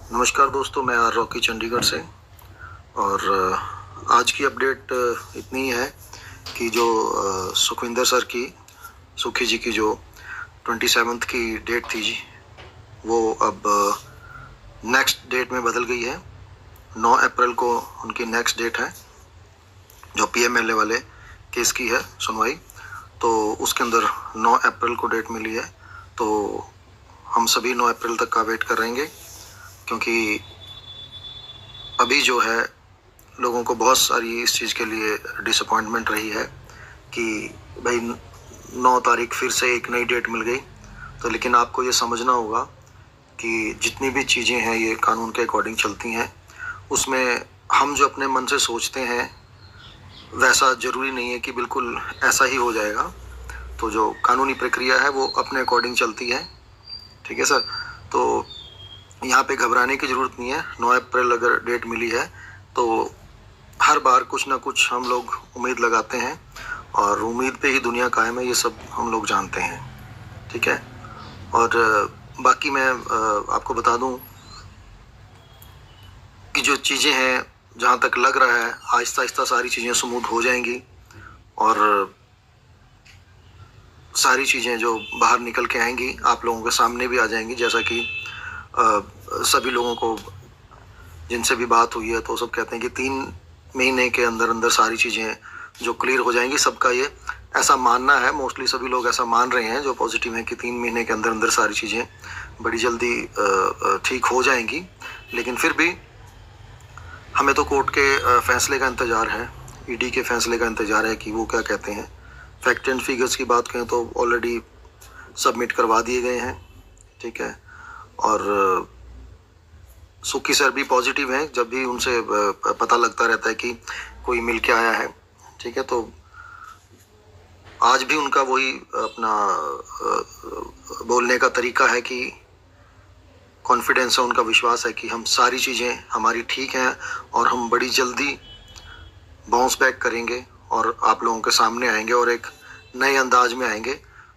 नमस्कार दोस्तों, मैं आर रॉकी चंडीगढ़ से। और आज की अपडेट इतनी ही है कि जो सुखविंदर सर की सुखी जी की जो 27th की डेट थी जी, वो अब नेक्स्ट डेट में बदल गई है। 9 अप्रैल को उनकी नेक्स्ट डेट है, जो पीएमएलए वाले केस की है सुनवाई। तो उसके अंदर 9 अप्रैल को डेट मिली है। तो हम सभी 9 अप्रैल तक का वेट कर रहेंगे, क्योंकि अभी जो है लोगों को बहुत सारी इस चीज़ के लिए डिसअपॉइंटमेंट रही है कि भाई 9 तारीख फिर से एक नई डेट मिल गई। तो लेकिन आपको ये समझना होगा कि जितनी भी चीज़ें हैं ये कानून के अकॉर्डिंग चलती हैं। उसमें हम जो अपने मन से सोचते हैं वैसा ज़रूरी नहीं है कि बिल्कुल ऐसा ही हो जाएगा। तो जो कानूनी प्रक्रिया है वो अपने अकॉर्डिंग चलती है। ठीक है सर, तो यहाँ पे घबराने की ज़रूरत नहीं है। 9 अप्रैल अगर डेट मिली है तो हर बार कुछ ना कुछ हम लोग उम्मीद लगाते हैं, और उम्मीद पे ही दुनिया कायम है, ये सब हम लोग जानते हैं। ठीक है। और बाकी मैं आपको बता दूं कि जो चीज़ें हैं, जहाँ तक लग रहा है आहिस्ता आहिस्ता सारी चीज़ें स्मूथ हो जाएंगी, और सारी चीज़ें जो बाहर निकल के आएंगी आप लोगों के सामने भी आ जाएंगी। जैसा कि सभी लोगों को जिनसे भी बात हुई है तो सब कहते हैं कि 3 महीने के अंदर अंदर सारी चीज़ें जो क्लियर हो जाएंगी। सबका ये ऐसा मानना है, मोस्टली सभी लोग ऐसा मान रहे हैं जो पॉजिटिव हैं कि 3 महीने के अंदर अंदर सारी चीज़ें बड़ी जल्दी ठीक हो जाएंगी। लेकिन फिर भी हमें तो कोर्ट के फैसले का इंतज़ार है, ईडी के फैसले का इंतज़ार है कि वो क्या कहते हैं। फैक्ट एंड फिगर्स की बात करें तो ऑलरेडी सबमिट करवा दिए गए हैं। ठीक है। और सुखी सर भी पॉजिटिव हैं, जब भी उनसे पता लगता रहता है कि कोई मिल के आया है। ठीक है। तो आज भी उनका वही अपना बोलने का तरीका है कि कॉन्फिडेंस है, उनका विश्वास है कि हम सारी चीज़ें हमारी ठीक हैं और हम बड़ी जल्दी बाउंस बैक करेंगे और आप लोगों के सामने आएंगे और एक नए अंदाज में आएंगे।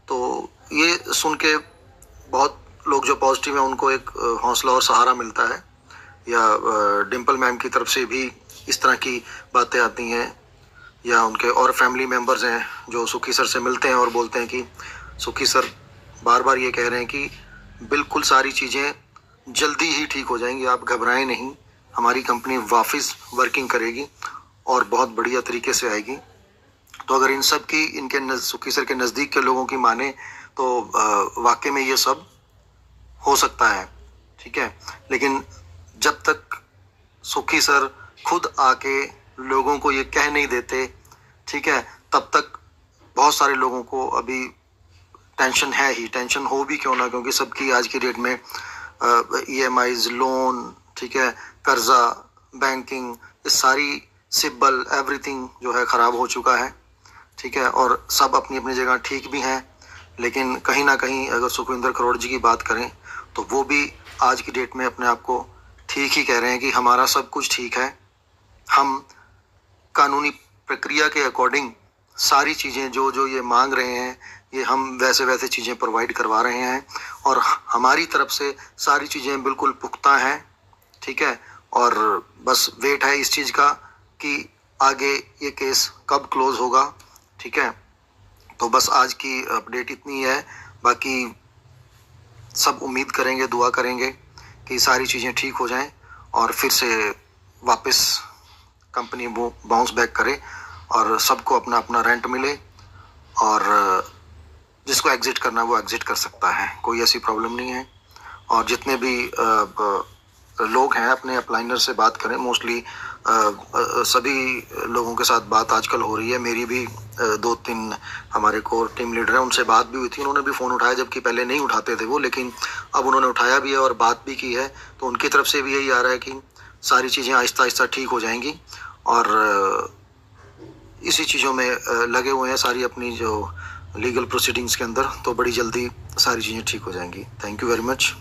तो ये सुन के बहुत लोग जो पॉजिटिव हैं उनको एक हौसला और सहारा मिलता है। या डिम्पल मैम की तरफ से भी इस तरह की बातें आती हैं, या उनके और फैमिली मेम्बर्स हैं जो सुखी सर से मिलते हैं और बोलते हैं कि सुखी सर बार बार ये कह रहे हैं कि बिल्कुल सारी चीज़ें जल्दी ही ठीक हो जाएंगी, आप घबराएं नहीं, हमारी कंपनी वापस वर्किंग करेगी और बहुत बढ़िया तरीके से आएगी। तो अगर इन सब की इनके सुखी सर के नज़दीक के लोगों की माने तो वाकई में ये सब हो सकता है। ठीक है। लेकिन जब तक सुखी सर खुद आके लोगों को ये कह नहीं देते, ठीक है, तब तक बहुत सारे लोगों को अभी टेंशन है ही। टेंशन हो भी क्यों ना, क्योंकि सबकी आज की डेट में EMIs, लोन, ठीक है, कर्जा, बैंकिंग, ये सारी सिब्बल एवरीथिंग जो है ख़राब हो चुका है। ठीक है। और सब अपनी अपनी जगह ठीक भी हैं, लेकिन कहीं ना कहीं अगर सुखविंदर करोड़ जी की बात करें तो वो भी आज की डेट में अपने आप को ठीक ही कह रहे हैं कि हमारा सब कुछ ठीक है, हम कानूनी प्रक्रिया के अकॉर्डिंग सारी चीज़ें जो जो ये मांग रहे हैं ये हम वैसे वैसे चीज़ें प्रोवाइड करवा रहे हैं, और हमारी तरफ से सारी चीज़ें बिल्कुल पुख्ता हैं। ठीक है। और बस वेट है इस चीज़ का कि आगे ये केस कब क्लोज होगा। ठीक है। तो बस आज की अपडेट इतनी है। बाकी सब उम्मीद करेंगे, दुआ करेंगे कि सारी चीज़ें ठीक हो जाएं और फिर से वापस कंपनी वो बाउंस बैक करे और सबको अपना अपना रेंट मिले, और जिसको एग्जिट करना वो एग्जिट कर सकता है, कोई ऐसी प्रॉब्लम नहीं है। और जितने भी लोग हैं अपने अप्लाइनर से बात करें। मोस्टली सभी लोगों के साथ बात आजकल हो रही है। मेरी भी 2-3 हमारे कोर टीम लीडर हैं, उनसे बात भी हुई थी, उन्होंने भी फ़ोन उठाया, जबकि पहले नहीं उठाते थे वो, लेकिन अब उन्होंने उठाया भी है और बात भी की है। तो उनकी तरफ से भी यही आ रहा है कि सारी चीज़ें आहिस्ता आहिस्ता ठीक हो जाएंगी, और इसी चीज़ों में लगे हुए हैं सारी अपनी जो लीगल प्रोसीडिंग्स के अंदर। तो बड़ी जल्दी सारी चीज़ें ठीक हो जाएंगी। Thank you very much.